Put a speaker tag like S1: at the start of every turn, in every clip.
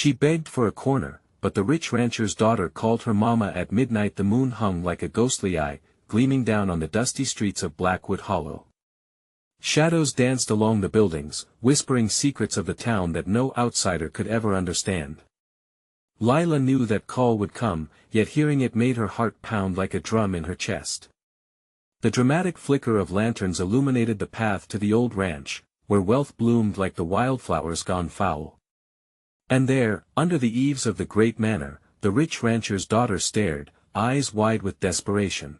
S1: She begged for a corner, but the rich rancher's daughter called her mama at midnight. The moon hung like a ghostly eye, gleaming down on the dusty streets of Blackwood Hollow. Shadows danced along the buildings, whispering secrets of the town that no outsider could ever understand. Lila knew that call would come, yet hearing it made her heart pound like a drum in her chest. The dramatic flicker of lanterns illuminated the path to the old ranch, where wealth bloomed like the wildflowers gone foul. And there, under the eaves of the great manor, the rich rancher's daughter stared, eyes wide with desperation.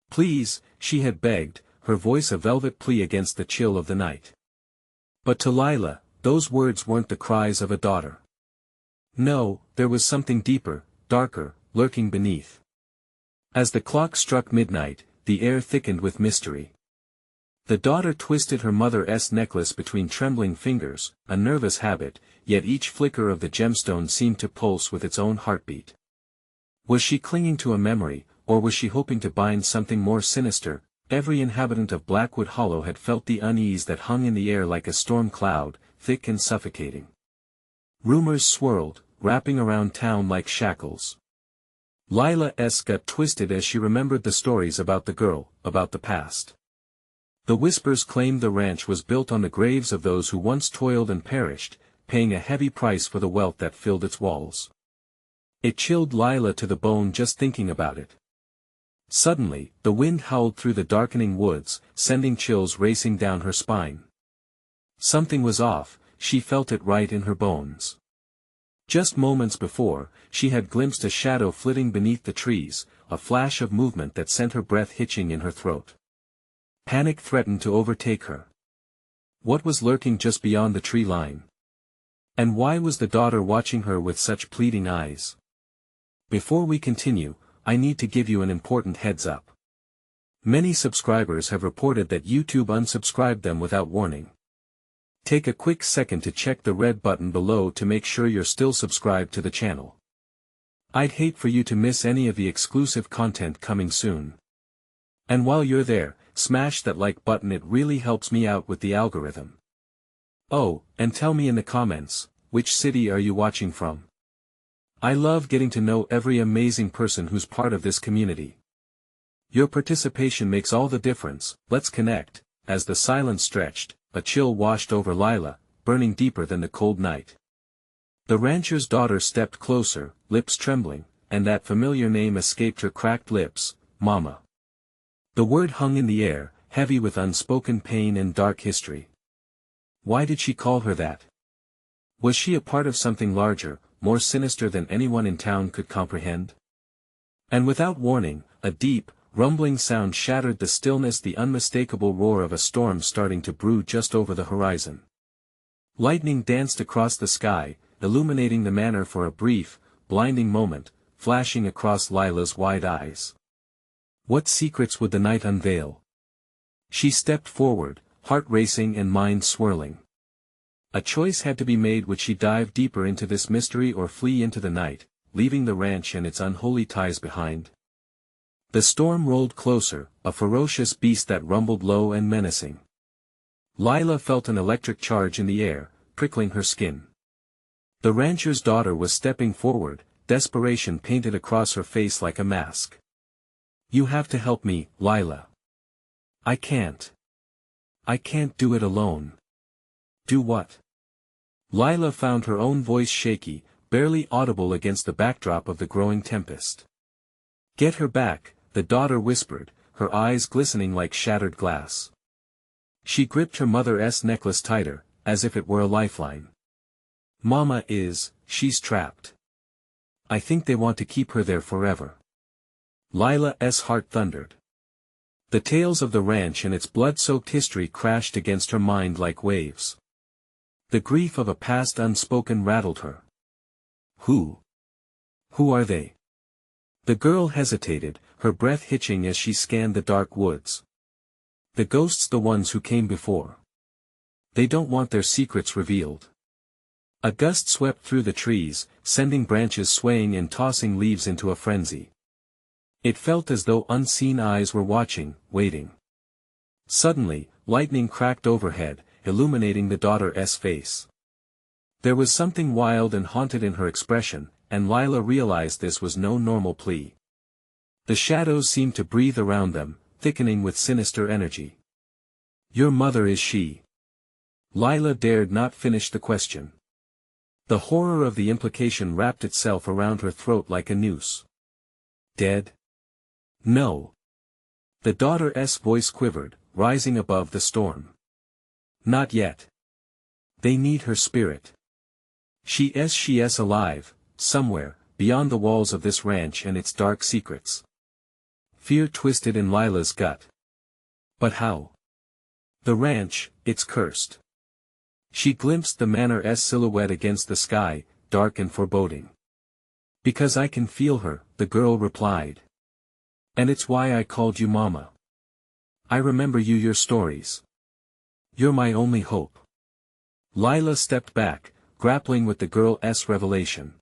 S1: "Please," she had begged, her voice a velvet plea against the chill of the night. But to Lila, those words weren't the cries of a daughter. No, there was something deeper, darker, lurking beneath. As the clock struck midnight, the air thickened with mystery. The daughter twisted her mother's necklace between trembling fingers, a nervous habit, yet each flicker of the gemstone seemed to pulse with its own heartbeat. Was she clinging to a memory, or was she hoping to bind something more sinister? Every inhabitant of Blackwood Hollow had felt the unease that hung in the air like a storm cloud, thick and suffocating. Rumors swirled, wrapping around town like shackles. Lila's gut twisted as she remembered the stories about the girl, about the past. The whispers claimed the ranch was built on the graves of those who once toiled and perished, paying a heavy price for the wealth that filled its walls. It chilled Lila to the bone just thinking about it. Suddenly, the wind howled through the darkening woods, sending chills racing down her spine. Something was off, she felt it right in her bones. Just moments before, she had glimpsed a shadow flitting beneath the trees, a flash of movement that sent her breath hitching in her throat. Panic threatened to overtake her. What was lurking just beyond the tree line? And why was the daughter watching her with such pleading eyes? Before we continue, I need to give you an important heads up. Many subscribers have reported that YouTube unsubscribed them without warning. Take a quick second to check the red button below to make sure you're still subscribed to the channel. I'd hate for you to miss any of the exclusive content coming soon. And while you're there, smash that like button, it really helps me out with the algorithm. Oh, and tell me in the comments, which city are you watching from? I love getting to know every amazing person who's part of this community. Your participation makes all the difference. Let's connect. As the silence stretched, a chill washed over Lila, burning deeper than the cold night. The rancher's daughter stepped closer, lips trembling, and that familiar name escaped her cracked lips, Mama. The word hung in the air, heavy with unspoken pain and dark history. Why did she call her that? Was she a part of something larger, more sinister than anyone in town could comprehend? And without warning, a deep, rumbling sound shattered the stillness, the unmistakable roar of a storm starting to brew just over the horizon. Lightning danced across the sky, illuminating the manor for a brief, blinding moment, flashing across Lila's wide eyes. What secrets would the night unveil? She stepped forward, heart racing and mind swirling. A choice had to be made. Would she dive deeper into this mystery or flee into the night, leaving the ranch and its unholy ties behind? The storm rolled closer, a ferocious beast that rumbled low and menacing. Lila felt an electric charge in the air, prickling her skin. The rancher's daughter was stepping forward, desperation painted across her face like a mask. You have to help me, Lila. I can't do it alone. Do what? Lila found her own voice shaky, barely audible against the backdrop of the growing tempest. Get her back, the daughter whispered, her eyes glistening like shattered glass. She gripped her mother's necklace tighter, as if it were a lifeline. Mama she's trapped. I think they want to keep her there forever. Lila's heart thundered. The tales of the ranch and its blood-soaked history crashed against her mind like waves. The grief of a past unspoken rattled her. Who are they? The girl hesitated, her breath hitching as she scanned the dark woods. The ghosts, the ones who came before. They don't want their secrets revealed. A gust swept through the trees, sending branches swaying and tossing leaves into a frenzy. It felt as though unseen eyes were watching, waiting. Suddenly, lightning cracked overhead, illuminating the daughter's face. There was something wild and haunted in her expression, and Lila realized this was no normal plea. The shadows seemed to breathe around them, thickening with sinister energy. "Your mother, is she?" Lila dared not finish the question. The horror of the implication wrapped itself around her throat like a noose. "Dead?" "No." The daughter's voice quivered, rising above the storm. "Not yet. They need her spirit. She's alive, somewhere, beyond the walls of this ranch and its dark secrets." Fear twisted in Lila's gut. But how? The ranch, it's cursed. She glimpsed the manor's silhouette against the sky, dark and foreboding. "Because I can feel her," the girl replied. "And it's why I called you Mama. I remember you, your stories. You're my only hope." Lila stepped back, grappling with the girl's revelation.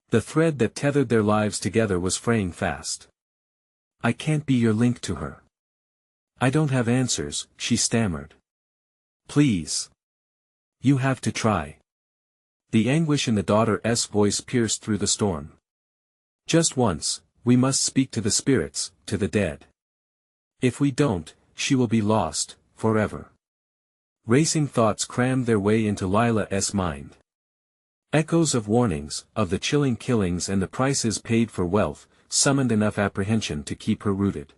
S1: The thread that tethered their lives together was fraying fast. "I can't be your link to her. I don't have answers," she stammered. "Please. You have to try." The anguish in the daughter's voice pierced through the storm. "Just once, we must speak to the spirits, to the dead. If we don't, she will be lost, forever." Racing thoughts crammed their way into Lila's mind. Echoes of warnings, of the chilling killings and the prices paid for wealth, summoned enough apprehension to keep her rooted.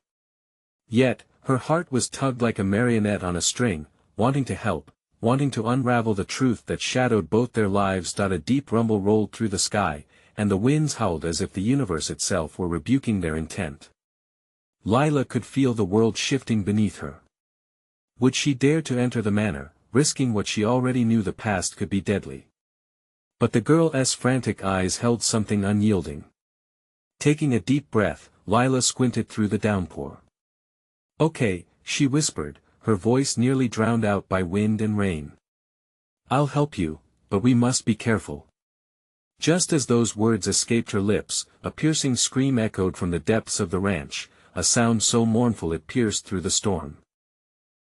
S1: Yet, her heart was tugged like a marionette on a string, wanting to help, wanting to unravel the truth that shadowed both their lives. A deep rumble rolled through the sky, and the winds howled as if the universe itself were rebuking their intent. Lila could feel the world shifting beneath her. Would she dare to enter the manor, risking what she already knew? The past could be deadly. But the girl's frantic eyes held something unyielding. Taking a deep breath, Lila squinted through the downpour. "Okay," she whispered, her voice nearly drowned out by wind and rain. "I'll help you, but we must be careful." Just as those words escaped her lips, a piercing scream echoed from the depths of the ranch, a sound so mournful it pierced through the storm.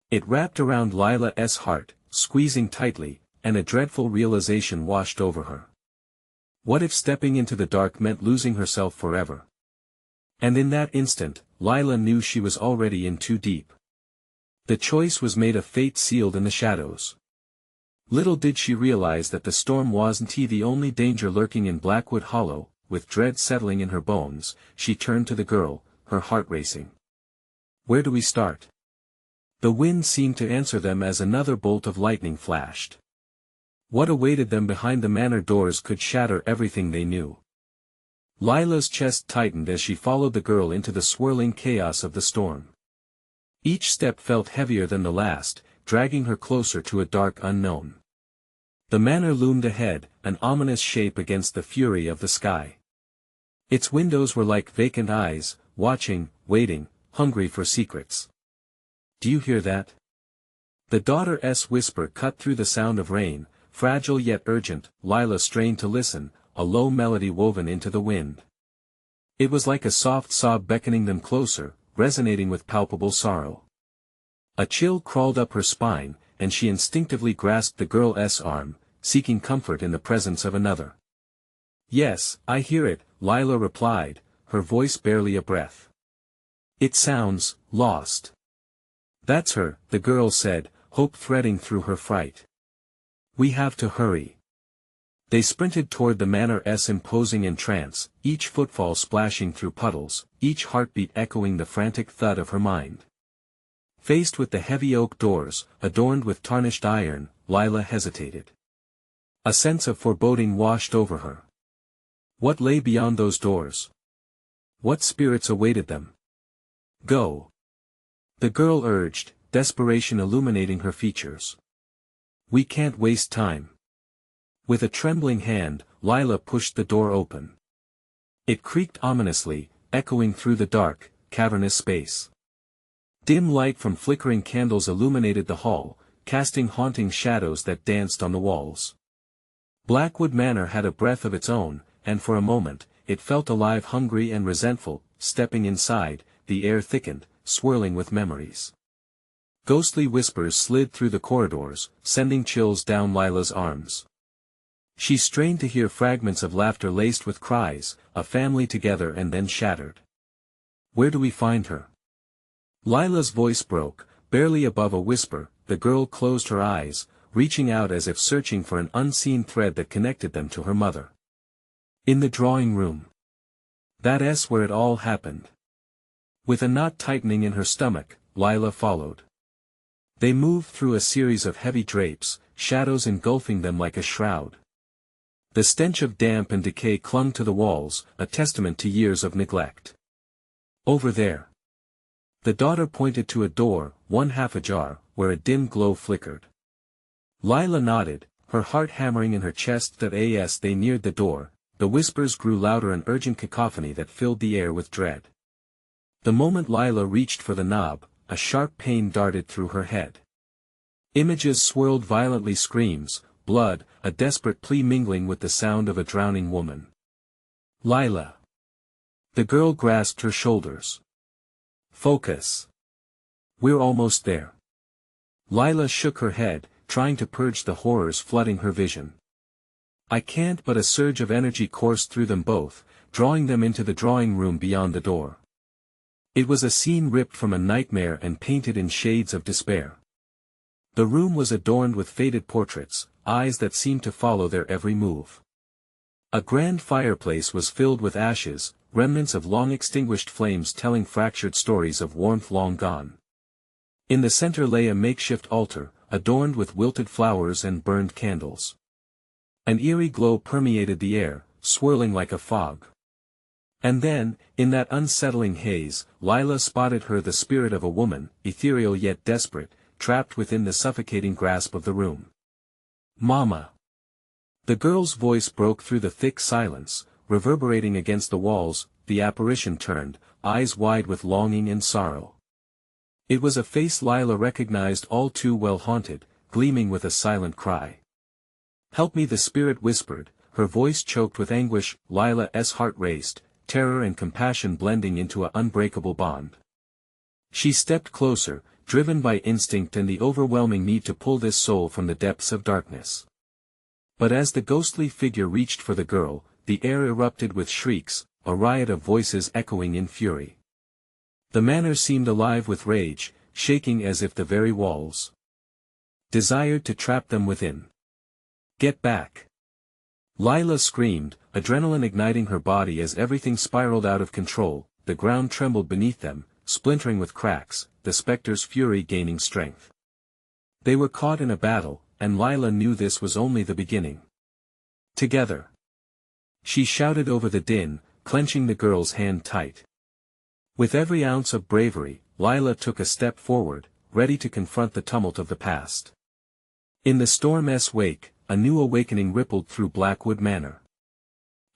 S1: It wrapped around Lila's heart, squeezing tightly, and a dreadful realization washed over her. What if stepping into the dark meant losing herself forever? And in that instant, Lila knew she was already in too deep. The choice was made, a fate sealed in the shadows. Little did she realize that the storm wasn't the only danger lurking in Blackwood Hollow. With dread settling in her bones, she turned to the girl, her heart racing. "Where do we start?" The wind seemed to answer them as another bolt of lightning flashed. What awaited them behind the manor doors could shatter everything they knew. Lila's chest tightened as she followed the girl into the swirling chaos of the storm. Each step felt heavier than the last, dragging her closer to a dark unknown. The manor loomed ahead, an ominous shape against the fury of the sky. Its windows were like vacant eyes, watching, waiting, hungry for secrets. "Do you hear that?" The daughter's whisper cut through the sound of rain, fragile yet urgent. Lila strained to listen, a low melody woven into the wind. It was like a soft sob beckoning them closer, resonating with palpable sorrow. A chill crawled up her spine, and she instinctively grasped the girl's arm, seeking comfort in the presence of another. "Yes, I hear it," Lila replied, her voice barely a breath. "It sounds lost." "That's her," the girl said, hope threading through her fright. "We have to hurry." They sprinted toward the manor's imposing entrance, each footfall splashing through puddles, each heartbeat echoing the frantic thud of her mind. Faced with the heavy oak doors, adorned with tarnished iron, Lila hesitated. A sense of foreboding washed over her. What lay beyond those doors? What spirits awaited them? "Go!" the girl urged, desperation illuminating her features. "We can't waste time." With a trembling hand, Lila pushed the door open. It creaked ominously, echoing through the dark, cavernous space. Dim light from flickering candles illuminated the hall, casting haunting shadows that danced on the walls. Blackwood Manor had a breath of its own, and for a moment, it felt alive, hungry and resentful. Stepping inside, the air thickened, swirling with memories. Ghostly whispers slid through the corridors, sending chills down Lila's arms. She strained to hear fragments of laughter laced with cries, a family together and then shattered. Where do we find her? Lila's voice broke, barely above a whisper. The girl closed her eyes, reaching out as if searching for an unseen thread that connected them to her mother. In the drawing room. That's where it all happened. With a knot tightening in her stomach, Lila followed. They moved through a series of heavy drapes, shadows engulfing them like a shroud. The stench of damp and decay clung to the walls, a testament to years of neglect. Over there. The daughter pointed to a door, one half ajar, where a dim glow flickered. Lila nodded, her heart hammering in her chest. As they neared the door, the whispers grew louder, an urgent cacophony that filled the air with dread. The moment Lila reached for the knob, a sharp pain darted through her head. Images swirled violently, screams, blood, a desperate plea mingling with the sound of a drowning woman. Lila. The girl grasped her shoulders. Focus. We're almost there. Lila shook her head, trying to purge the horrors flooding her vision. I can't, but a surge of energy coursed through them both, drawing them into the drawing room beyond the door. It was a scene ripped from a nightmare and painted in shades of despair. The room was adorned with faded portraits, eyes that seemed to follow their every move. A grand fireplace was filled with ashes, remnants of long-extinguished flames telling fractured stories of warmth long gone. In the center lay a makeshift altar, adorned with wilted flowers and burned candles. An eerie glow permeated the air, swirling like a fog. And then, in that unsettling haze, Lila spotted her, the spirit of a woman, ethereal yet desperate, trapped within the suffocating grasp of the room. Mama! The girl's voice broke through the thick silence, reverberating against the walls. The apparition turned, eyes wide with longing and sorrow. It was a face Lila recognized all too well, haunted, gleaming with a silent cry. Help me, the spirit whispered, her voice choked with anguish. Lila's heart raced, terror and compassion blending into an unbreakable bond. She stepped closer, driven by instinct and the overwhelming need to pull this soul from the depths of darkness. But as the ghostly figure reached for the girl, the air erupted with shrieks, a riot of voices echoing in fury. The manor seemed alive with rage, shaking as if the very walls desired to trap them within. Get back! Lila screamed, adrenaline igniting her body as everything spiraled out of control. The ground trembled beneath them, splintering with cracks, the specter's fury gaining strength. They were caught in a battle, and Lila knew this was only the beginning. Together! She shouted over the din, clenching the girl's hand tight. With every ounce of bravery, Lila took a step forward, ready to confront the tumult of the past. In the storm's wake, a new awakening rippled through Blackwood Manor.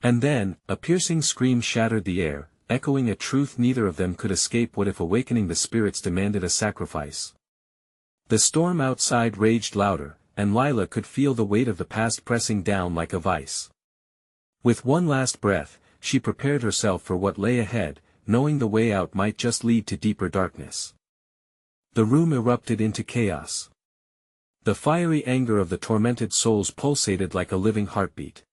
S1: And then, a piercing scream shattered the air, echoing a truth neither of them could escape. What if awakening the spirits demanded a sacrifice? The storm outside raged louder, and Lila could feel the weight of the past pressing down like a vice. With one last breath, she prepared herself for what lay ahead, knowing the way out might just lead to deeper darkness. The room erupted into chaos. The fiery anger of the tormented souls pulsated like a living heartbeat.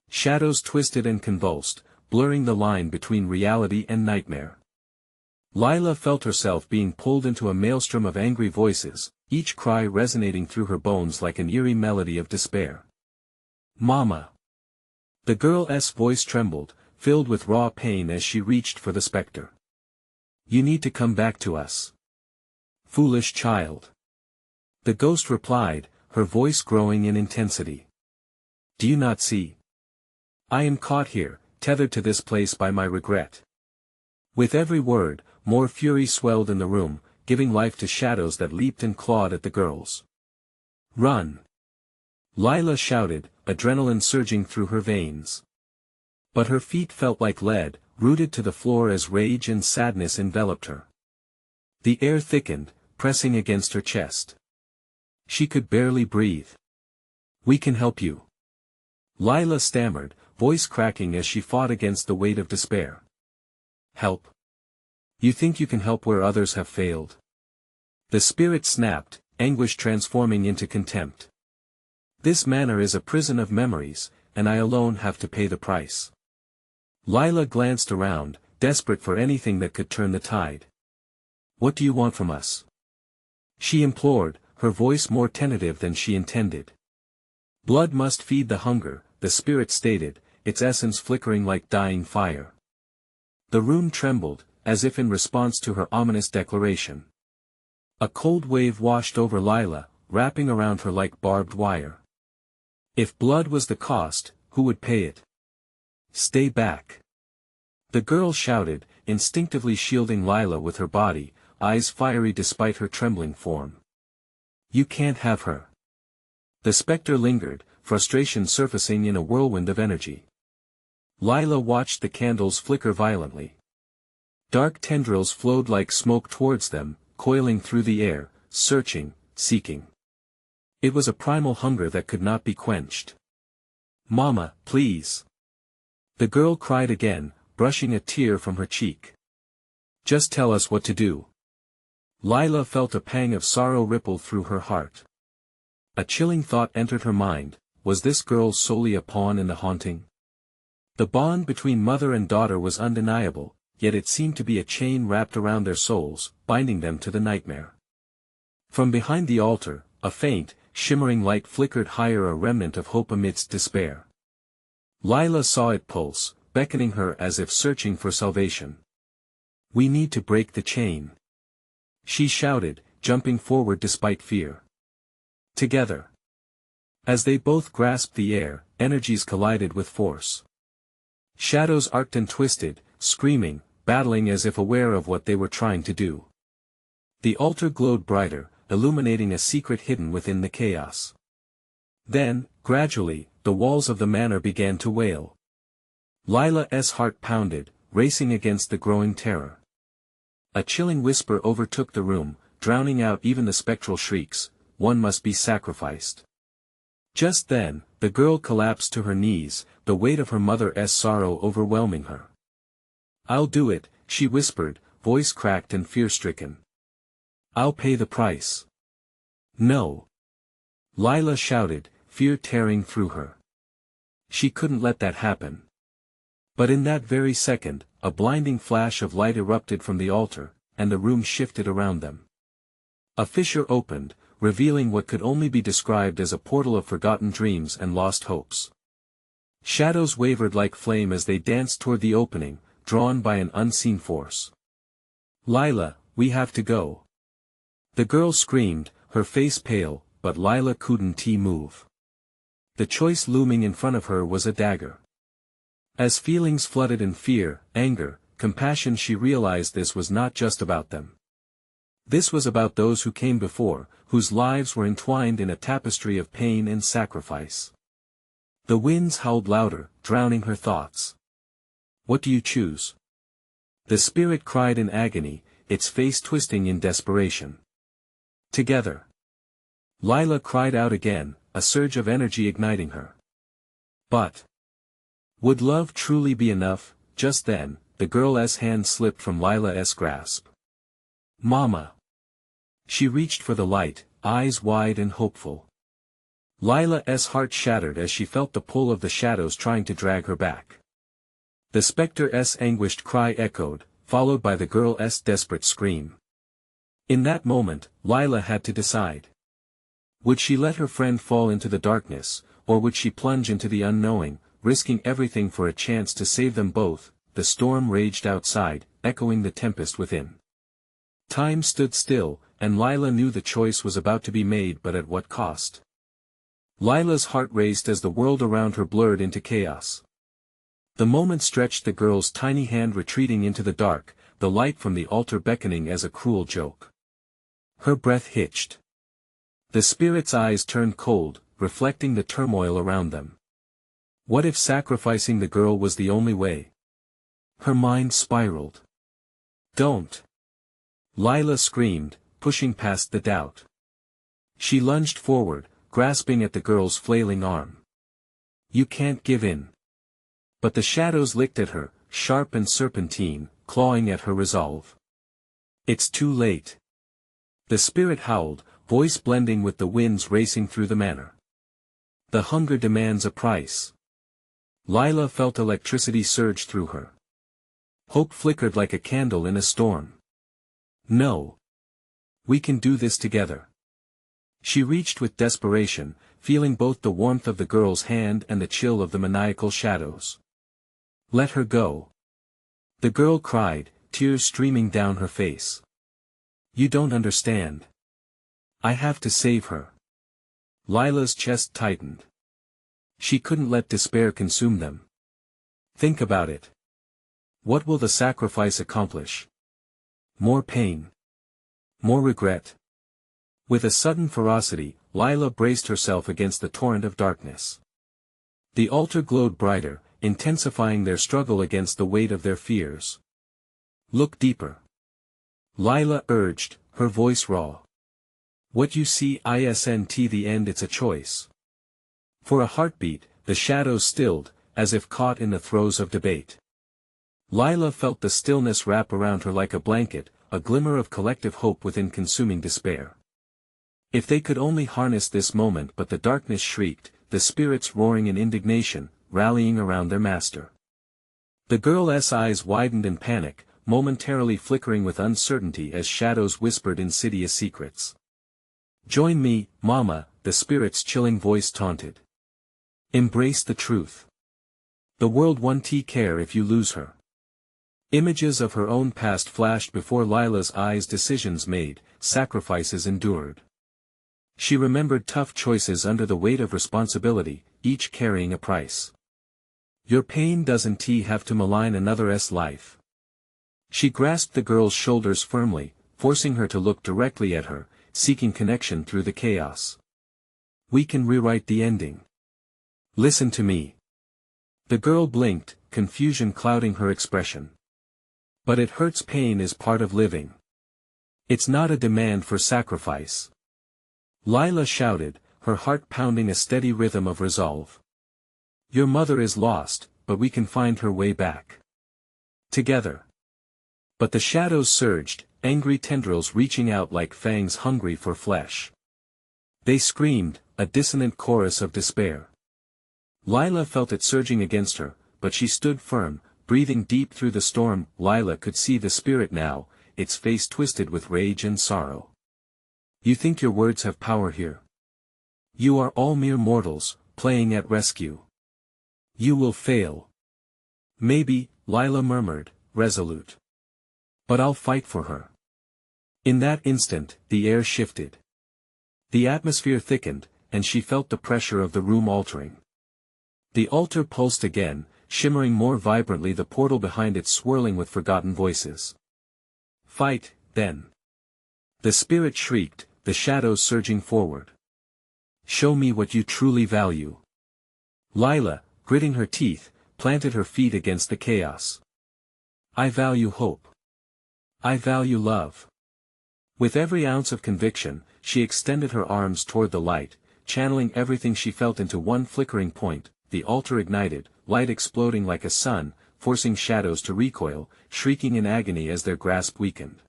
S1: Shadows twisted and convulsed, blurring the line between reality and nightmare. Lila felt herself being pulled into a maelstrom of angry voices, each cry resonating through her bones like an eerie melody of despair. Mama! The girl's voice trembled, filled with raw pain as she reached for the specter. You need to come back to us. Foolish child. The ghost replied, her voice growing in intensity. Do you not see? I am caught here, tethered to this place by my regret. With every word, more fury swelled in the room, giving life to shadows that leaped and clawed at the girls. Run! Lila shouted, adrenaline surging through her veins. But her feet felt like lead, rooted to the floor as rage and sadness enveloped her. The air thickened, pressing against her chest. She could barely breathe. We can help you. Lila stammered, voice cracking as she fought against the weight of despair. Help? You think you can help where others have failed? The spirit snapped, anguish transforming into contempt. This manor is a prison of memories, and I alone have to pay the price. Lila glanced around, desperate for anything that could turn the tide. What do you want from us? She implored, her voice more tentative than she intended. Blood must feed the hunger, the spirit stated, its essence flickering like dying fire. The room trembled, as if in response to her ominous declaration. A cold wave washed over Lila, wrapping around her like barbed wire. If blood was the cost, who would pay it? Stay back. The girl shouted, instinctively shielding Lila with her body, eyes fiery despite her trembling form. You can't have her. The specter lingered, frustration surfacing in a whirlwind of energy. Lila watched the candles flicker violently. Dark tendrils flowed like smoke towards them, coiling through the air, searching, seeking. It was a primal hunger that could not be quenched. Mama, please. The girl cried again, brushing a tear from her cheek. Just tell us what to do. Lila felt a pang of sorrow ripple through her heart. A chilling thought entered her mind, was this girl solely a pawn in the haunting? The bond between mother and daughter was undeniable, yet it seemed to be a chain wrapped around their souls, binding them to the nightmare. From behind the altar, a faint, shimmering light flickered higher, a remnant of hope amidst despair. Lila saw it pulse, beckoning her as if searching for salvation. We need to break the chain. She shouted, jumping forward despite fear. Together. As they both grasped the air, energies collided with force. Shadows arced and twisted, screaming, battling as if aware of what they were trying to do. The altar glowed brighter, illuminating a secret hidden within the chaos. Then, gradually, the walls of the manor began to wail. Lila's heart pounded, racing against the growing terror. A chilling whisper overtook the room, drowning out even the spectral shrieks, one must be sacrificed. Just then, the girl collapsed to her knees, the weight of her mother's sorrow overwhelming her. I'll do it, she whispered, voice cracked and fear-stricken. I'll pay the price. No. Lila shouted, fear tearing through her. She couldn't let that happen. But in that very second, a blinding flash of light erupted from the altar, and the room shifted around them. A fissure opened, revealing what could only be described as a portal of forgotten dreams and lost hopes. Shadows wavered like flame as they danced toward the opening, drawn by an unseen force. Lila, we have to go. The girl screamed, her face pale, but Lila couldn't move. The choice looming in front of her was a dagger. As feelings flooded in fear, anger, compassion, she realized this was not just about them. This was about those who came before, whose lives were entwined in a tapestry of pain and sacrifice. The winds howled louder, drowning her thoughts. What do you choose? The spirit cried in agony, its face twisting in desperation. Together. Lila cried out again, a surge of energy igniting her. But would love truly be enough? Just then, the girl's hand slipped from Lila's grasp. Mama. She reached for the light, eyes wide and hopeful. Lila's heart shattered as she felt the pull of the shadows trying to drag her back. The specter's anguished cry echoed, followed by the girl's desperate scream. In that moment, Lila had to decide. Would she let her friend fall into the darkness, or would she plunge into the unknowing, risking everything for a chance to save them both? The storm raged outside, echoing the tempest within. Time stood still, and Lila knew the choice was about to be made, but at what cost? Lila's heart raced as the world around her blurred into chaos. The moment stretched, the girl's tiny hand retreating into the dark, the light from the altar beckoning as a cruel joke. Her breath hitched. The spirit's eyes turned cold, reflecting the turmoil around them. What if sacrificing the girl was the only way? Her mind spiraled. Don't! Lila screamed, pushing past the doubt. She lunged forward, grasping at the girl's flailing arm. You can't give in. But the shadows licked at her, sharp and serpentine, clawing at her resolve. It's too late. The spirit howled, voice blending with the winds racing through the manor. The hunger demands a price. Lila felt electricity surge through her. Hope flickered like a candle in a storm. No. We can do this together. She reached with desperation, feeling both the warmth of the girl's hand and the chill of the maniacal shadows. Let her go. The girl cried, tears streaming down her face. You don't understand. I have to save her. Lila's chest tightened. She couldn't let despair consume them. Think about it. What will the sacrifice accomplish? More pain. More regret. With a sudden ferocity, Lila braced herself against the torrent of darkness. The altar glowed brighter, intensifying their struggle against the weight of their fears. Look deeper. Lila urged, her voice raw. What you see isn't the end, it's a choice. For a heartbeat, the shadows stilled, as if caught in the throes of debate. Lila felt the stillness wrap around her like a blanket, a glimmer of collective hope within consuming despair. If they could only harness this moment, but the darkness shrieked, the spirits roaring in indignation, rallying around their master. The girl's eyes widened in panic, momentarily flickering with uncertainty as shadows whispered insidious secrets. Join me, Mama, the spirit's chilling voice taunted. Embrace the truth. The world won't care if you lose her. Images of her own past flashed before Lila's eyes, decisions made, sacrifices endured. She remembered tough choices under the weight of responsibility, each carrying a price. Your pain doesn't have to malign another's life. She grasped the girl's shoulders firmly, forcing her to look directly at her, seeking connection through the chaos. We can rewrite the ending. Listen to me. The girl blinked, confusion clouding her expression. But it hurts. Pain is part of living. It's not a demand for sacrifice. Lila shouted, her heart pounding a steady rhythm of resolve. Your mother is lost, but we can find her way back. Together. But the shadows surged, angry tendrils reaching out like fangs hungry for flesh. They screamed, a dissonant chorus of despair. Lila felt it surging against her, but she stood firm, breathing deep through the storm. Lila could see the spirit now, its face twisted with rage and sorrow. You think your words have power here? You are all mere mortals, playing at rescue. You will fail. Maybe, Lila murmured, resolute. But I'll fight for her. In that instant, the air shifted. The atmosphere thickened, and she felt the pressure of the room altering. The altar pulsed again, shimmering more vibrantly, the portal behind it swirling with forgotten voices. Fight, then. The spirit shrieked, the shadows surging forward. Show me what you truly value. Lila, gritting her teeth, planted her feet against the chaos. I value hope. I value love. With every ounce of conviction, she extended her arms toward the light, channeling everything she felt into one flickering point. The altar ignited, light exploding like a sun, forcing shadows to recoil, shrieking in agony as their grasp weakened.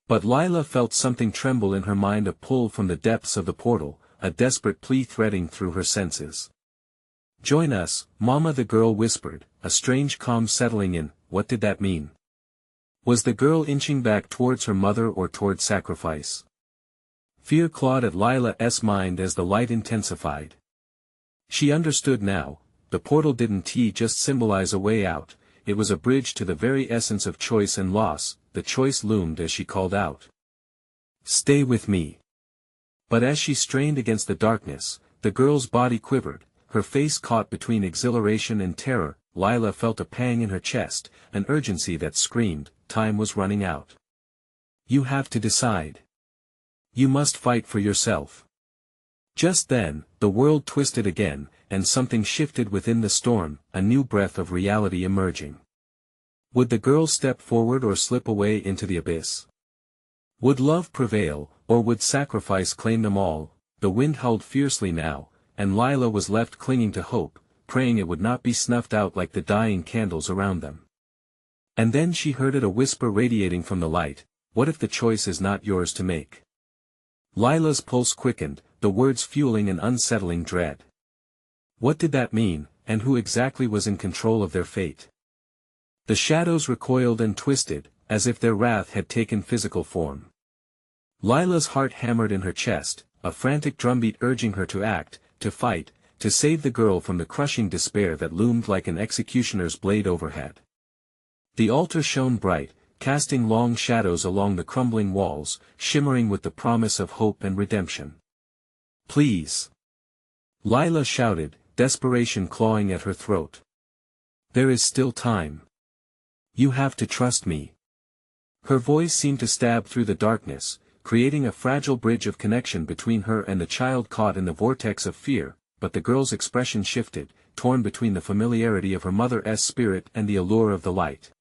S1: But Lila felt something tremble in her mind, a pull from the depths of the portal, a desperate plea threading through her senses. Join us, Mama, the girl whispered, a strange calm settling in. What did that mean? Was the girl inching back towards her mother or toward sacrifice? Fear clawed at Lila's mind as the light intensified. She understood now, the portal didn't just symbolize a way out, it was a bridge to the very essence of choice and loss. The choice loomed as she called out. Stay with me. But as she strained against the darkness, the girl's body quivered, her face caught between exhilaration and terror. Lila felt a pang in her chest, an urgency that screamed, time was running out. You have to decide. You must fight for yourself. Just then, the world twisted again, and something shifted within the storm, a new breath of reality emerging. Would the girl step forward or slip away into the abyss? Would love prevail, or would sacrifice claim them all? The wind howled fiercely now, and Lila was left clinging to hope, praying it would not be snuffed out like the dying candles around them. And then she heard it, a whisper radiating from the light, what if the choice is not yours to make? Lila's pulse quickened, the words fueling an unsettling dread. What did that mean, and who exactly was in control of their fate? The shadows recoiled and twisted, as if their wrath had taken physical form. Lila's heart hammered in her chest, a frantic drumbeat urging her to act, to fight, to save the girl from the crushing despair that loomed like an executioner's blade overhead. The altar shone bright, casting long shadows along the crumbling walls, shimmering with the promise of hope and redemption. "Please!" Lila shouted, desperation clawing at her throat. "There is still time. You have to trust me." Her voice seemed to stab through the darkness, creating a fragile bridge of connection between her and the child caught in the vortex of fear, but the girl's expression shifted, torn between the familiarity of her mother's spirit and the allure of the light.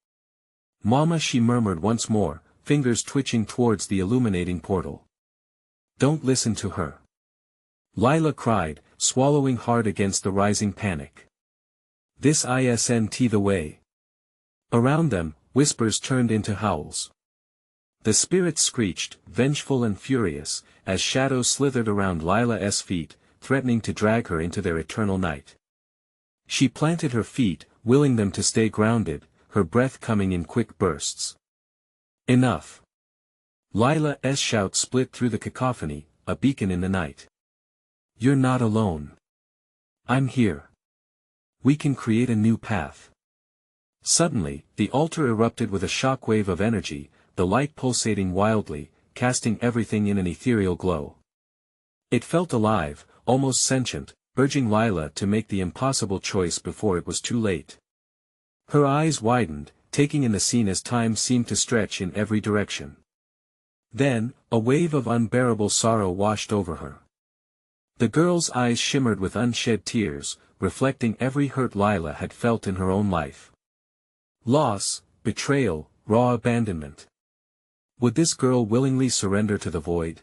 S1: "Mama," she murmured once more, fingers twitching towards the illuminating portal. "Don't listen to her," Lila cried, swallowing hard against the rising panic. "This isn't the way." Around them, whispers turned into howls. The spirits screeched, vengeful and furious, as shadows slithered around Lila's feet, threatening to drag her into their eternal night. She planted her feet, willing them to stay grounded, her breath coming in quick bursts. "Enough!" Lila's shout split through the cacophony, a beacon in the night. "You're not alone. I'm here. We can create a new path." Suddenly, the altar erupted with a shockwave of energy, the light pulsating wildly, casting everything in an ethereal glow. It felt alive, almost sentient, urging Lila to make the impossible choice before it was too late. Her eyes widened, taking in the scene as time seemed to stretch in every direction. Then, a wave of unbearable sorrow washed over her. The girl's eyes shimmered with unshed tears, reflecting every hurt Lila had felt in her own life. Loss, betrayal, raw abandonment. Would this girl willingly surrender to the void?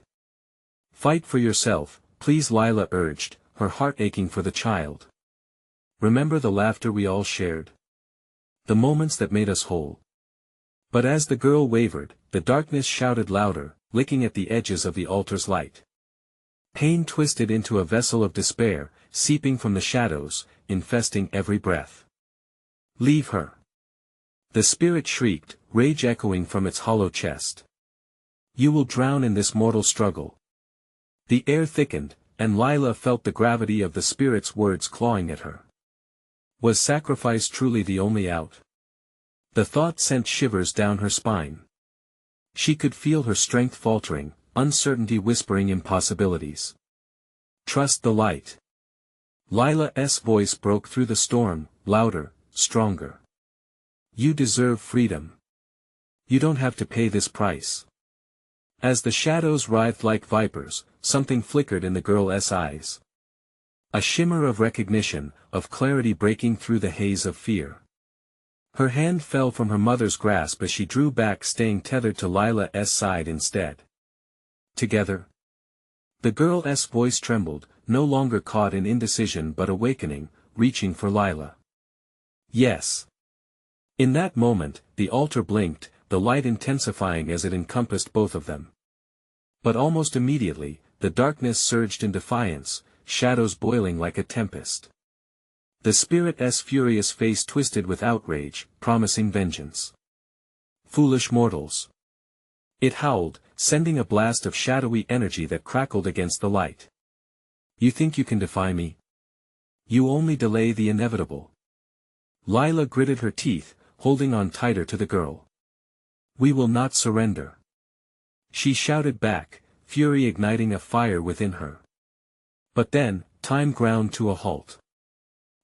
S1: "Fight for yourself, please," Lila urged, her heart aching for the child. "Remember the laughter we all shared? The moments that made us whole." But as the girl wavered, the darkness shouted louder, licking at the edges of the altar's light. Pain twisted into a vessel of despair, seeping from the shadows, infesting every breath. "Leave her!" The spirit shrieked, rage echoing from its hollow chest. "You will drown in this mortal struggle." The air thickened, and Lila felt the gravity of the spirit's words clawing at her. Was sacrifice truly the only out? The thought sent shivers down her spine. She could feel her strength faltering, uncertainty whispering impossibilities. "Trust the light." Lila's voice broke through the storm, louder, stronger. "You deserve freedom. You don't have to pay this price." As the shadows writhed like vipers, something flickered in the girl's eyes. A shimmer of recognition, of clarity breaking through the haze of fear. Her hand fell from her mother's grasp as she drew back, staying tethered to Lila's side instead. "Together?" The girl's voice trembled, no longer caught in indecision but awakening, reaching for Lila. "Yes." In that moment, the altar blinked, the light intensifying as it encompassed both of them. But almost immediately, the darkness surged in defiance, shadows boiling like a tempest. The spirit's furious face twisted with outrage, promising vengeance. "Foolish mortals!" It howled, sending a blast of shadowy energy that crackled against the light. "You think you can defy me? You only delay the inevitable." Lila gritted her teeth, holding on tighter to the girl. "We will not surrender," she shouted back, fury igniting a fire within her. But then, time ground to a halt.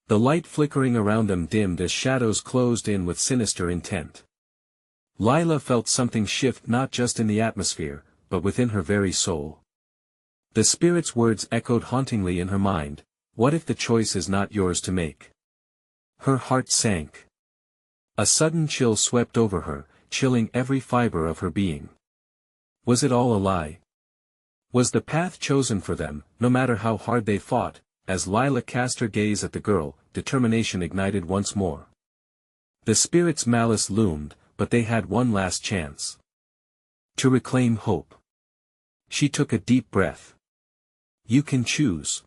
S1: The light flickering around them dimmed as shadows closed in with sinister intent. Lila felt something shift not just in the atmosphere, but within her very soul. The spirit's words echoed hauntingly in her mind, "What if the choice is not yours to make?" Her heart sank. A sudden chill swept over her, chilling every fiber of her being. Was it all a lie? Was the path chosen for them, no matter how hard they fought? As Lila cast her gaze at the girl, determination ignited once more. The spirit's malice loomed, but they had one last chance. To reclaim hope. She took a deep breath. "You can choose."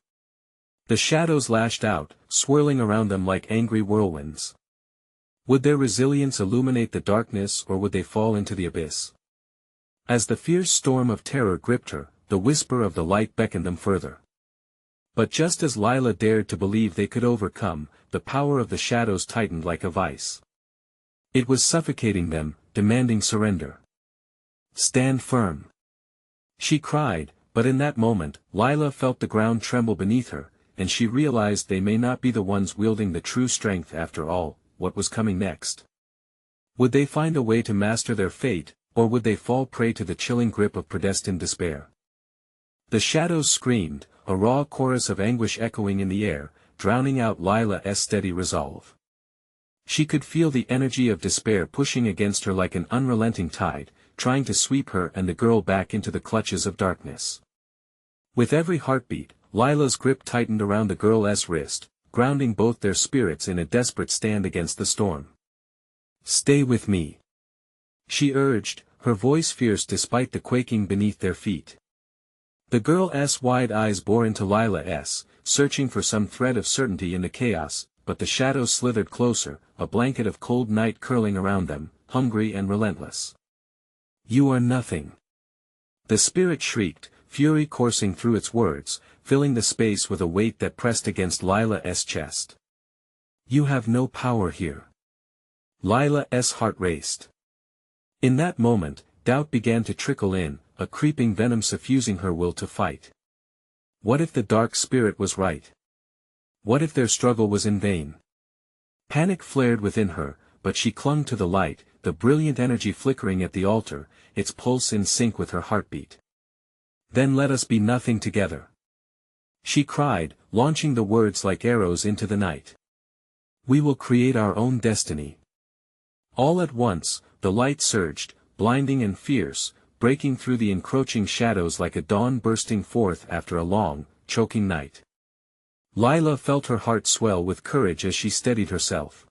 S1: The shadows lashed out, swirling around them like angry whirlwinds. Would their resilience illuminate the darkness or would they fall into the abyss? As the fierce storm of terror gripped her, the whisper of the light beckoned them further. But just as Lila dared to believe they could overcome, the power of the shadows tightened like a vice. It was suffocating them, demanding surrender. "Stand firm!" she cried, but in that moment, Lila felt the ground tremble beneath her, and she realized they may not be the ones wielding the true strength after all. What was coming next? Would they find a way to master their fate, or would they fall prey to the chilling grip of predestined despair? The shadows screamed, a raw chorus of anguish echoing in the air, drowning out Lila's steady resolve. She could feel the energy of despair pushing against her like an unrelenting tide, trying to sweep her and the girl back into the clutches of darkness. With every heartbeat, Lila's grip tightened around the girl's wrist, grounding both their spirits in a desperate stand against the storm. "Stay with me," she urged, her voice fierce despite the quaking beneath their feet. The girl's wide eyes bore into Lila's, searching for some thread of certainty in the chaos, but the shadows slithered closer, a blanket of cold night curling around them, hungry and relentless. "You are nothing," the spirit shrieked, fury coursing through its words, filling the space with a weight that pressed against Lila's chest. "You have no power here." Lila's heart raced. In that moment, doubt began to trickle in, a creeping venom suffusing her will to fight. What if the dark spirit was right? What if their struggle was in vain? Panic flared within her, but she clung to the light, the brilliant energy flickering at the altar, its pulse in sync with her heartbeat. "Then let us be nothing together," she cried, launching the words like arrows into the night. "We will create our own destiny." All at once, the light surged, blinding and fierce, breaking through the encroaching shadows like a dawn bursting forth after a long, choking night. Lila felt her heart swell with courage as she steadied herself.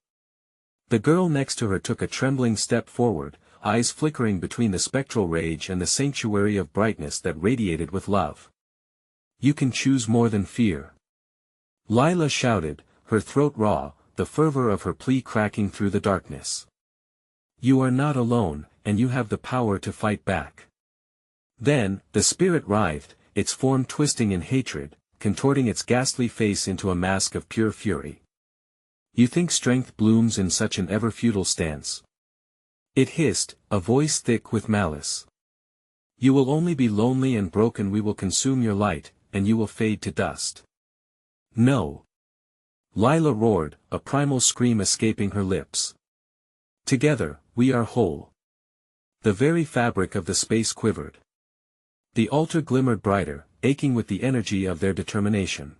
S1: The girl next to her took a trembling step forward, eyes flickering between the spectral rage and the sanctuary of brightness that radiated with love. "You can choose more than fear," Lila shouted, her throat raw, the fervor of her plea cracking through the darkness. "You are not alone, and you have the power to fight back." Then, the spirit writhed, its form twisting in hatred, contorting its ghastly face into a mask of pure fury. "You think strength blooms in such an ever-futile stance?" it hissed, a voice thick with malice. "You will only be lonely and broken. We will consume your light, and you will fade to dust." "No!" Lila roared, a primal scream escaping her lips. "Together, we are whole." The very fabric of the space quivered. The altar glimmered brighter, aching with the energy of their determination.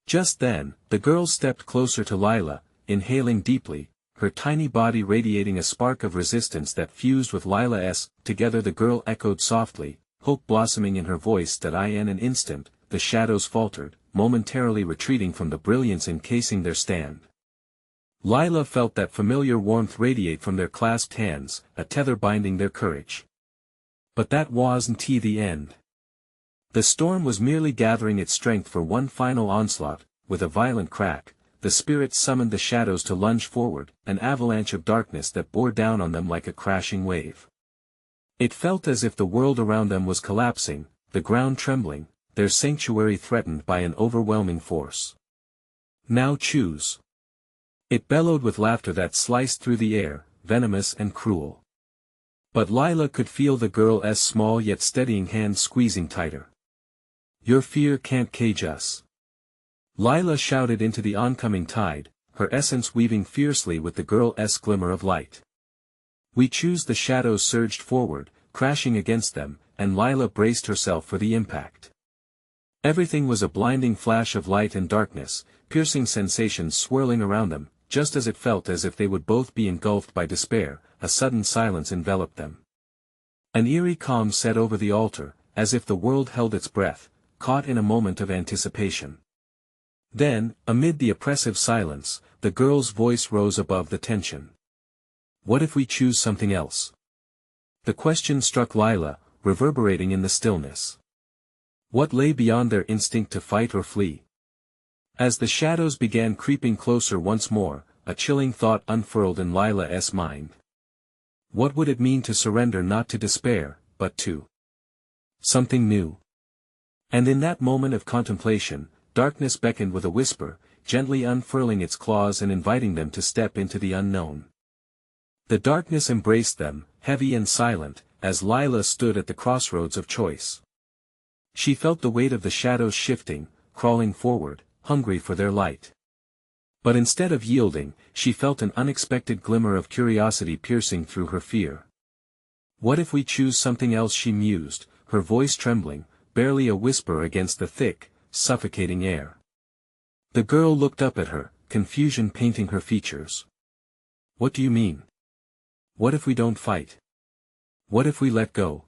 S1: Just then, the girl stepped closer to Lila, inhaling deeply, her tiny body radiating a spark of resistance that fused with Lila's. Together the girl echoed softly, hope blossoming in her voice that in an instant, the shadows faltered, momentarily retreating from the brilliance encasing their stand. Lila felt that familiar warmth radiate from their clasped hands, a tether binding their courage. But that wasn't the end. The storm was merely gathering its strength for one final onslaught. With a violent crack, the spirit summoned the shadows to lunge forward, an avalanche of darkness that bore down on them like a crashing wave. It felt as if the world around them was collapsing, the ground trembling, their sanctuary threatened by an overwhelming force. "Now choose." It bellowed with laughter that sliced through the air, venomous and cruel. But Lila could feel the girl's small yet steadying hands squeezing tighter. "Your fear can't cage us," Lila shouted into the oncoming tide, her essence weaving fiercely with the girl's glimmer of light. "We choose." The shadows surged forward, crashing against them, and Lila braced herself for the impact. Everything was a blinding flash of light and darkness, piercing sensations swirling around them. Just as it felt as if they would both be engulfed by despair, a sudden silence enveloped them. An eerie calm set over the altar, as if the world held its breath, caught in a moment of anticipation. Then, amid the oppressive silence, the girl's voice rose above the tension. "What if we choose something else?" The question struck Lila, reverberating in the stillness. What lay beyond their instinct to fight or flee? As the shadows began creeping closer once more, a chilling thought unfurled in Lila's mind. What would it mean to surrender, not to despair, but to something new? And in that moment of contemplation, darkness beckoned with a whisper, gently unfurling its claws and inviting them to step into the unknown. The darkness embraced them, heavy and silent, as Lila stood at the crossroads of choice. She felt the weight of the shadows shifting, crawling forward, hungry for their light. But instead of yielding, she felt an unexpected glimmer of curiosity piercing through her fear. What if we choose something else, she mused, her voice trembling, barely a whisper against the thick, suffocating air. The girl looked up at her, confusion painting her features. What do you mean? What if we don't fight? What if we let go?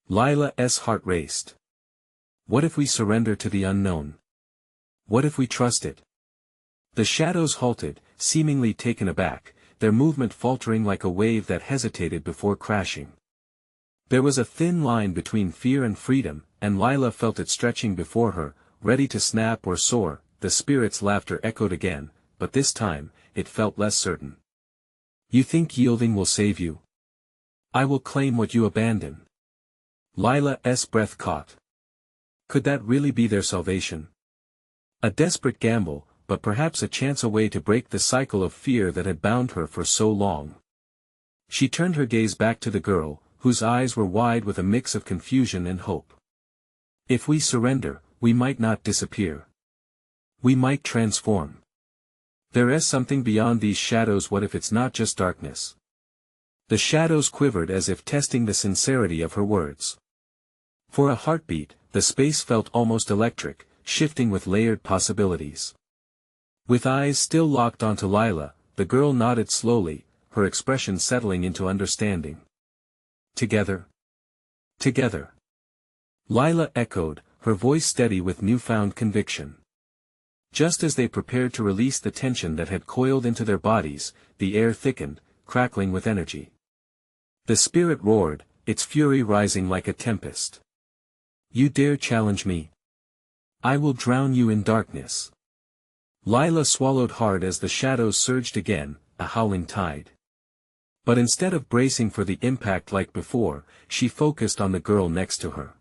S1: Lila's heart raced. What if we surrender to the unknown? What if we trust it? The shadows halted, seemingly taken aback, their movement faltering like a wave that hesitated before crashing. There was a thin line between fear and freedom, and Lila felt it stretching before her, ready to snap or soar. The spirit's laughter echoed again, but this time, it felt less certain. You think yielding will save you? I will claim what you abandon. Lila's breath caught. Could that really be their salvation? A desperate gamble, but perhaps a chance away to break the cycle of fear that had bound her for so long. She turned her gaze back to the girl, whose eyes were wide with a mix of confusion and hope. If we surrender, we might not disappear. We might transform. There is something beyond these shadows. What if it's not just darkness? The shadows quivered as if testing the sincerity of her words. For a heartbeat, the space felt almost electric, shifting with layered possibilities. With eyes still locked onto Lila, the girl nodded slowly, her expression settling into understanding. Together. Together. Lila echoed, her voice steady with newfound conviction. Just as they prepared to release the tension that had coiled into their bodies, the air thickened, crackling with energy. The spirit roared, its fury rising like a tempest. You dare challenge me? I will drown you in darkness. Lila swallowed hard as the shadows surged again, a howling tide. But instead of bracing for the impact like before, she focused on the girl next to her.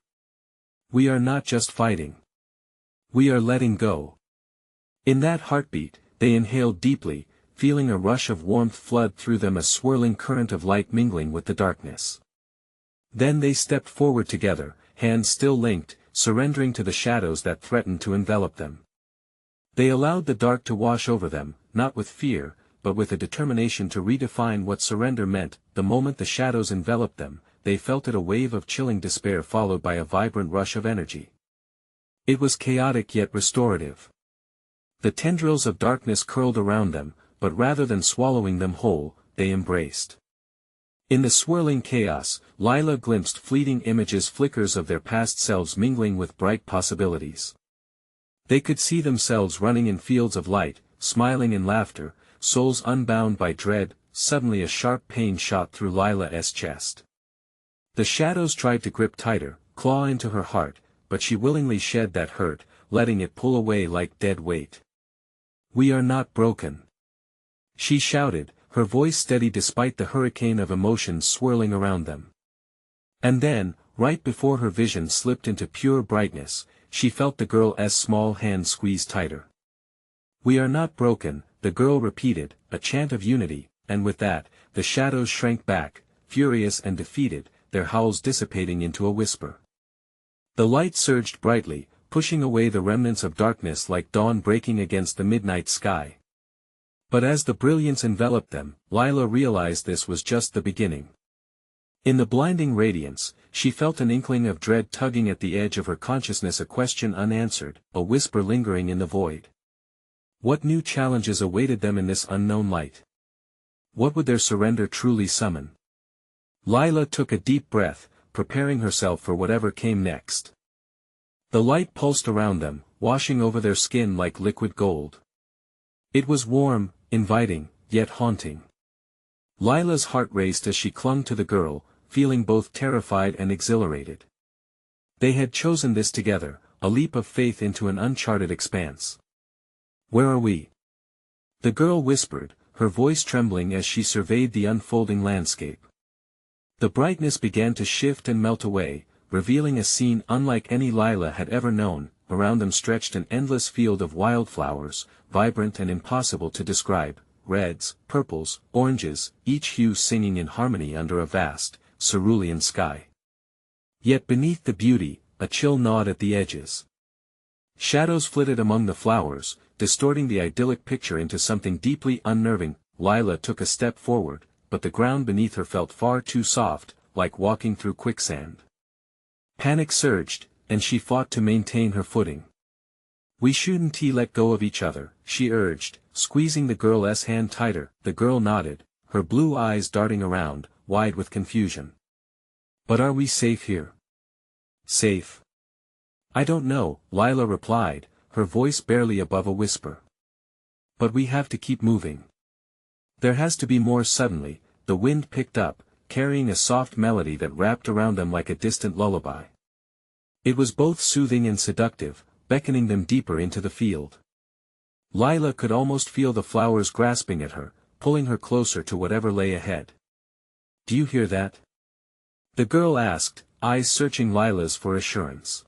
S1: We are not just fighting. We are letting go. In that heartbeat, they inhaled deeply, feeling a rush of warmth flood through them, a swirling current of light mingling with the darkness. Then they stepped forward together, hands still linked, surrendering to the shadows that threatened to envelop them. They allowed the dark to wash over them, not with fear, but with a determination to redefine what surrender meant. The moment the shadows enveloped them, they felt it, a wave of chilling despair followed by a vibrant rush of energy. It was chaotic yet restorative. The tendrils of darkness curled around them, but rather than swallowing them whole, they embraced. In the swirling chaos, Lila glimpsed fleeting images, flickers of their past selves mingling with bright possibilities. They could see themselves running in fields of light, smiling in laughter, souls unbound by dread. Suddenly a sharp pain shot through Lila's chest. The shadows tried to grip tighter, claw into her heart, but she willingly shed that hurt, letting it pull away like dead weight. We are not broken. She shouted, her voice steady despite the hurricane of emotions swirling around them. And then, right before her vision slipped into pure brightness, she felt the girl's small hand squeeze tighter. We are not broken, the girl repeated, a chant of unity, and with that, the shadows shrank back, furious and defeated, their howls dissipating into a whisper. The light surged brightly, pushing away the remnants of darkness like dawn breaking against the midnight sky. But as the brilliance enveloped them, Lila realized this was just the beginning. In the blinding radiance, she felt an inkling of dread tugging at the edge of her consciousness, a question unanswered, a whisper lingering in the void. What new challenges awaited them in this unknown light? What would their surrender truly summon? Lila took a deep breath, preparing herself for whatever came next. The light pulsed around them, washing over their skin like liquid gold. It was warm, inviting, yet haunting. Lila's heart raced as she clung to the girl, feeling both terrified and exhilarated. They had chosen this together, a leap of faith into an uncharted expanse. Where are we? The girl whispered, her voice trembling as she surveyed the unfolding landscape. The brightness began to shift and melt away, revealing a scene unlike any Lila had ever known. Around them stretched an endless field of wildflowers, vibrant and impossible to describe, reds, purples, oranges, each hue singing in harmony under a vast, cerulean sky. Yet beneath the beauty, a chill gnawed at the edges. Shadows flitted among the flowers, distorting the idyllic picture into something deeply unnerving. Lila took a step forward, but the ground beneath her felt far too soft, like walking through quicksand. Panic surged, and she fought to maintain her footing. "We shouldn't let go of each other," she urged, squeezing the girl's hand tighter. The girl nodded, her blue eyes darting around, wide with confusion. "But are we safe here?" "Safe? I don't know," Lila replied, her voice barely above a whisper. "But we have to keep moving. There has to be more." Suddenly, the wind picked up, carrying a soft melody that wrapped around them like a distant lullaby. It was both soothing and seductive, beckoning them deeper into the field. Lila could almost feel the flowers grasping at her, pulling her closer to whatever lay ahead. "Do you hear that?" the girl asked, eyes searching Lila's for assurance.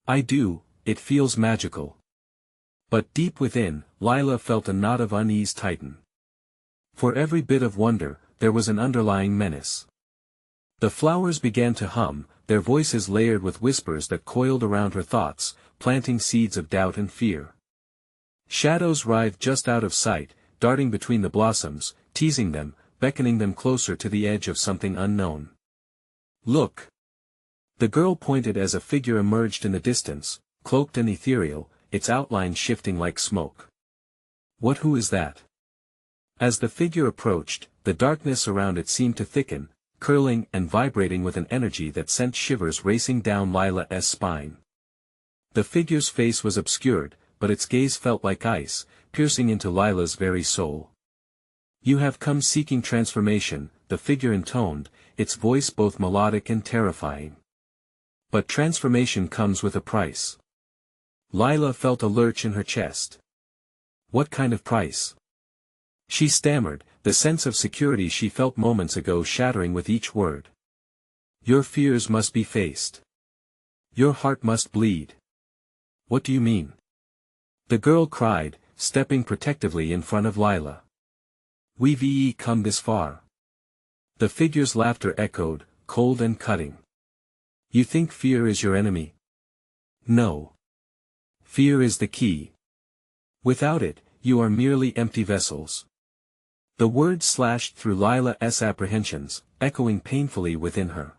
S1: "I do, it feels magical." But deep within, Lila felt a knot of unease tighten. For every bit of wonder, there was an underlying menace. The flowers began to hum, their voices layered with whispers that coiled around her thoughts, planting seeds of doubt and fear. Shadows writhed just out of sight, darting between the blossoms, teasing them, beckoning them closer to the edge of something unknown. "Look!" The girl pointed as a figure emerged in the distance, cloaked and ethereal, its outline shifting like smoke. Who is that?" As the figure approached, the darkness around it seemed to thicken, curling and vibrating with an energy that sent shivers racing down Lila's spine. The figure's face was obscured, but its gaze felt like ice, piercing into Lila's very soul. "You have come seeking transformation," the figure intoned, its voice both melodic and terrifying. "But transformation comes with a price." Lila felt a lurch in her chest. "What kind of price?" she stammered, the sense of security she felt moments ago shattering with each word. "Your fears must be faced. Your heart must bleed." "What do you mean?" the girl cried, stepping protectively in front of Lila. "We've come this far." The figure's laughter echoed, cold and cutting. "You think fear is your enemy? No. Fear is the key. Without it, you are merely empty vessels." The words slashed through Lila's apprehensions, echoing painfully within her.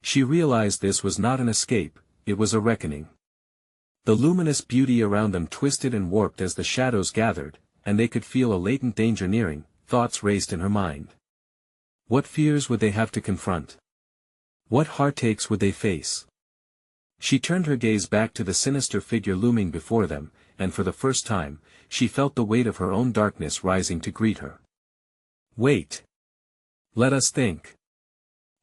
S1: She realized this was not an escape, it was a reckoning. The luminous beauty around them twisted and warped as the shadows gathered, and they could feel a latent danger nearing. Thoughts raced in her mind. What fears would they have to confront? What heartaches would they face? She turned her gaze back to the sinister figure looming before them, and for the first time, she felt the weight of her own darkness rising to greet her. "Wait. Let us think."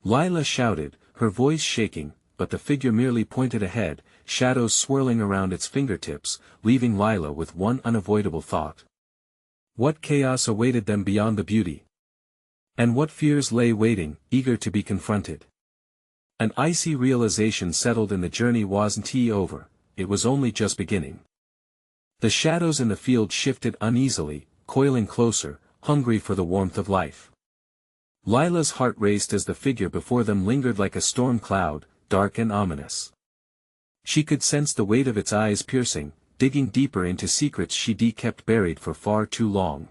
S1: Lila shouted, her voice shaking, but the figure merely pointed ahead, shadows swirling around its fingertips, leaving Lila with one unavoidable thought. What chaos awaited them beyond the beauty? And what fears lay waiting, eager to be confronted? An icy realization settled in the journey wasn't over, it was only just beginning. The shadows in the field shifted uneasily, coiling closer, hungry for the warmth of life. Lila's heart raced as the figure before them lingered like a storm cloud, dark and ominous. She could sense the weight of its eyes piercing, digging deeper into secrets she'd kept buried for far too long.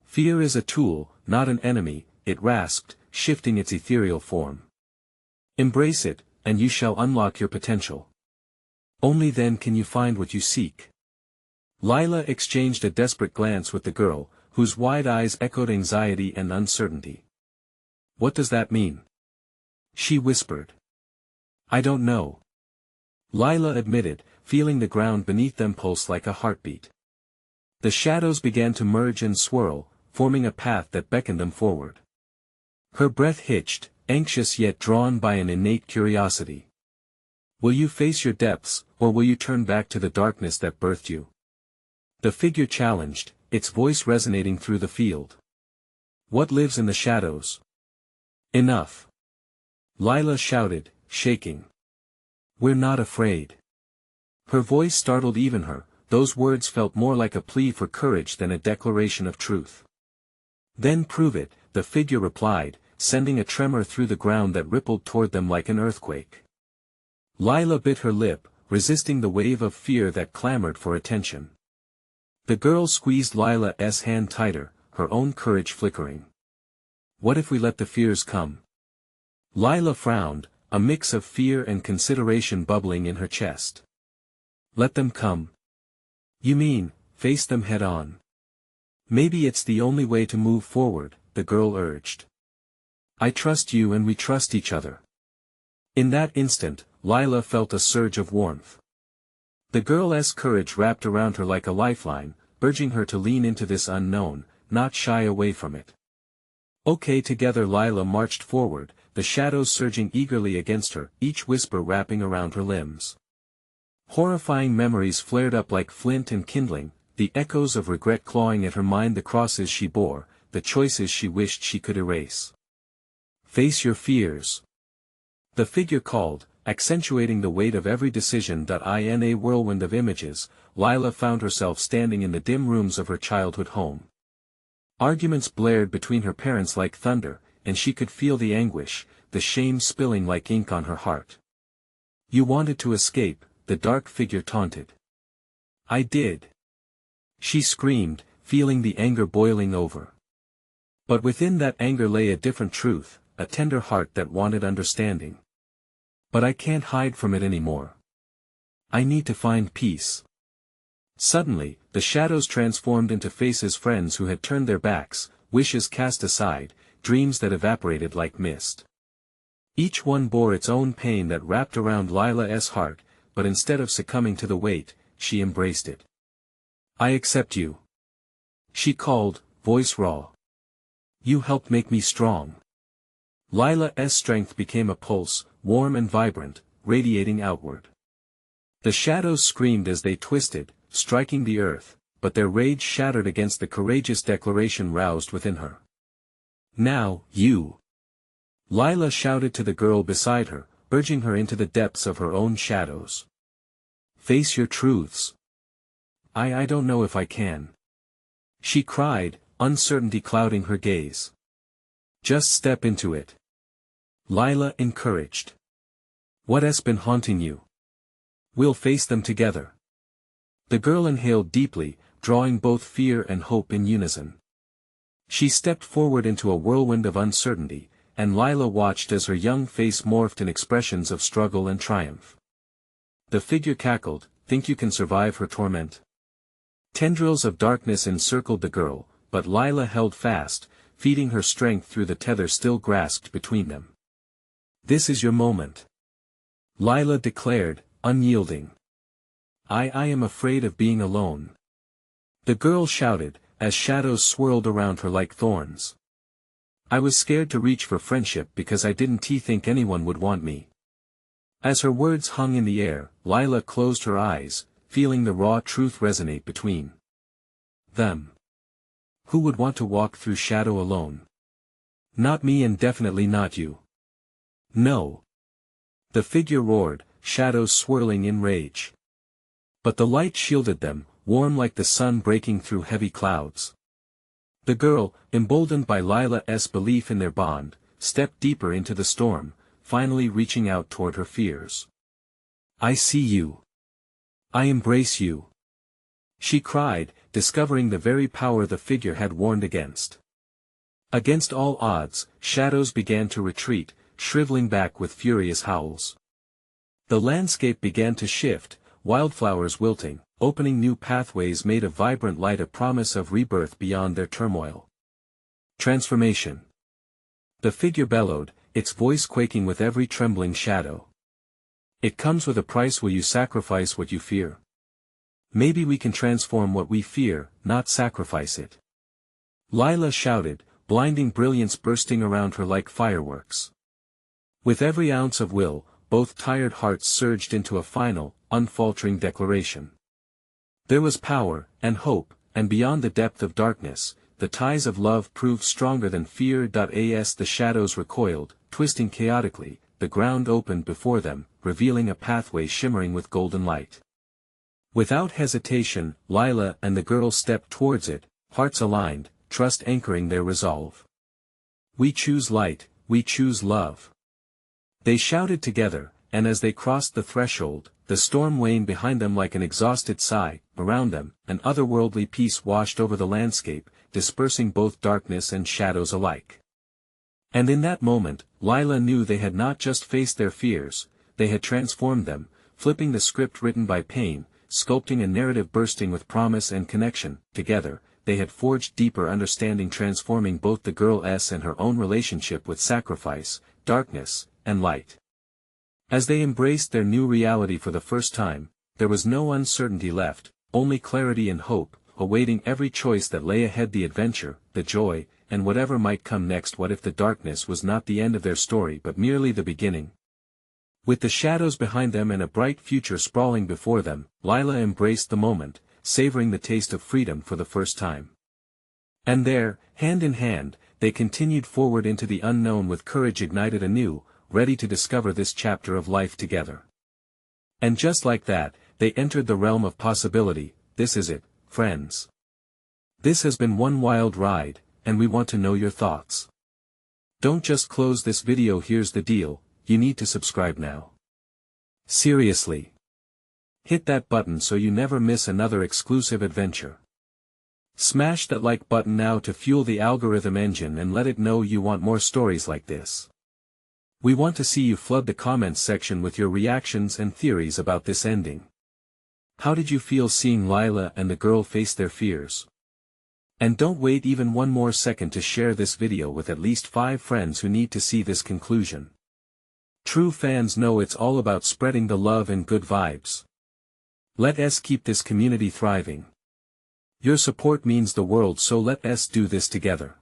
S1: "Fear is a tool, not an enemy," it rasped, shifting its ethereal form. "Embrace it, and you shall unlock your potential. Only then can you find what you seek." Lila exchanged a desperate glance with the girl, whose wide eyes echoed anxiety and uncertainty. "What does that mean?" she whispered. "I don't know." Lila admitted, feeling the ground beneath them pulse like a heartbeat. The shadows began to merge and swirl, forming a path that beckoned them forward. Her breath hitched, anxious yet drawn by an innate curiosity. "Will you face your depths, or will you turn back to the darkness that birthed you?" The figure challenged, its voice resonating through the field. What lives in the shadows? Enough. Lila shouted, shaking. We're not afraid. Her voice startled even her, those words felt more like a plea for courage than a declaration of truth. Then prove it, the figure replied, sending a tremor through the ground that rippled toward them like an earthquake. Lila bit her lip, resisting the wave of fear that clamored for attention. The girl squeezed Lila's hand tighter, her own courage flickering. What if we let the fears come? Lila frowned, a mix of fear and consideration bubbling in her chest. Let them come. You mean, face them head on. Maybe it's the only way to move forward, the girl urged. I trust you and we trust each other. In that instant, Lila felt a surge of warmth. The girl's courage wrapped around her like a lifeline, urging her to lean into this unknown, not shy away from it. Okay, together Lila marched forward, the shadows surging eagerly against her, each whisper wrapping around her limbs. Horrifying memories flared up like flint and kindling, the echoes of regret clawing at her mind, the crosses she bore, the choices she wished she could erase. Face your fears. The figure called, accentuating the weight of every decision. In a whirlwind of images, Lila found herself standing in the dim rooms of her childhood home. Arguments blared between her parents like thunder, and she could feel the anguish, the shame spilling like ink on her heart. You wanted to escape, the dark figure taunted. I did. She screamed, feeling the anger boiling over. But within that anger lay a different truth, a tender heart that wanted understanding. But I can't hide from it anymore. I need to find peace. Suddenly, the shadows transformed into faces, friends who had turned their backs, wishes cast aside, dreams that evaporated like mist. Each one bore its own pain that wrapped around Lila's heart, but instead of succumbing to the weight, she embraced it. I accept you. She called, voice raw. You helped make me strong. Lila's strength became a pulse, warm and vibrant, radiating outward. The shadows screamed as they twisted, striking the earth, but their rage shattered against the courageous declaration roused within her. Now, you! Lila shouted to the girl beside her, urging her into the depths of her own shadows. Face your truths. I don't know if I can. She cried, uncertainty clouding her gaze. Just step into it. Lila encouraged. What's been haunting you? We'll face them together. The girl inhaled deeply, drawing both fear and hope in unison. She stepped forward into a whirlwind of uncertainty, and Lila watched as her young face morphed in expressions of struggle and triumph. The figure cackled, think you can survive her torment? Tendrils of darkness encircled the girl, but Lila held fast, feeding her strength through the tether still grasped between them. This is your moment. Lila declared, unyielding. I am afraid of being alone. The girl shouted, as shadows swirled around her like thorns. I was scared to reach for friendship because I didn't think anyone would want me. As her words hung in the air, Lila closed her eyes, feeling the raw truth resonate between them. Who would want to walk through shadow alone? Not me, and definitely not you. No. The figure roared, shadows swirling in rage. But the light shielded them, warm like the sun breaking through heavy clouds. The girl, emboldened by Lila's belief in their bond, stepped deeper into the storm, finally reaching out toward her fears. I see you. I embrace you. She cried, discovering the very power the figure had warned against. Against all odds, shadows began to retreat, shriveling back with furious howls. The landscape began to shift, wildflowers wilting, opening new pathways made of vibrant light, a promise of rebirth beyond their turmoil. Transformation. The figure bellowed, its voice quaking with every trembling shadow. It comes with a price. Will you sacrifice what you fear? Maybe we can transform what we fear, not sacrifice it. Lila shouted, blinding brilliance bursting around her like fireworks. With every ounce of will, both tired hearts surged into a final, unfaltering declaration. There was power, and hope, and beyond the depth of darkness, the ties of love proved stronger than fear. As the shadows recoiled, twisting chaotically, the ground opened before them, revealing a pathway shimmering with golden light. Without hesitation, Lila and the girl stepped towards it, hearts aligned, trust anchoring their resolve. "We choose light, we choose love." They shouted together, and as they crossed the threshold, the storm waned behind them like an exhausted sigh. Around them, an otherworldly peace washed over the landscape, dispersing both darkness and shadows alike. And in that moment, Lila knew they had not just faced their fears, they had transformed them, flipping the script written by pain, sculpting a narrative bursting with promise and connection. Together, they had forged deeper understanding, transforming both the girl's and her own relationship with sacrifice, darkness, and light. As they embraced their new reality for the first time, there was no uncertainty left, only clarity and hope, awaiting every choice that lay ahead. The adventure, the joy, and whatever might come next. What if the darkness was not the end of their story but merely the beginning? With the shadows behind them and a bright future sprawling before them, Lila embraced the moment, savoring the taste of freedom for the first time. And there, hand in hand, they continued forward into the unknown with courage ignited anew, ready to discover this chapter of life together. And just like that, they entered the realm of possibility. This is it, friends. This has been one wild ride, and we want to know your thoughts. Don't just close this video. Here's the deal, you need to subscribe now. Seriously. Hit that button so you never miss another exclusive adventure. Smash that like button now to fuel the algorithm engine and let it know you want more stories like this. We want to see you flood the comments section with your reactions and theories about this ending. How did you feel seeing Lila and the girl face their fears? And don't wait even one more second to share this video with at least 5 friends who need to see this conclusion. True fans know it's all about spreading the love and good vibes. Let us keep this community thriving. Your support means the world, so let us do this together.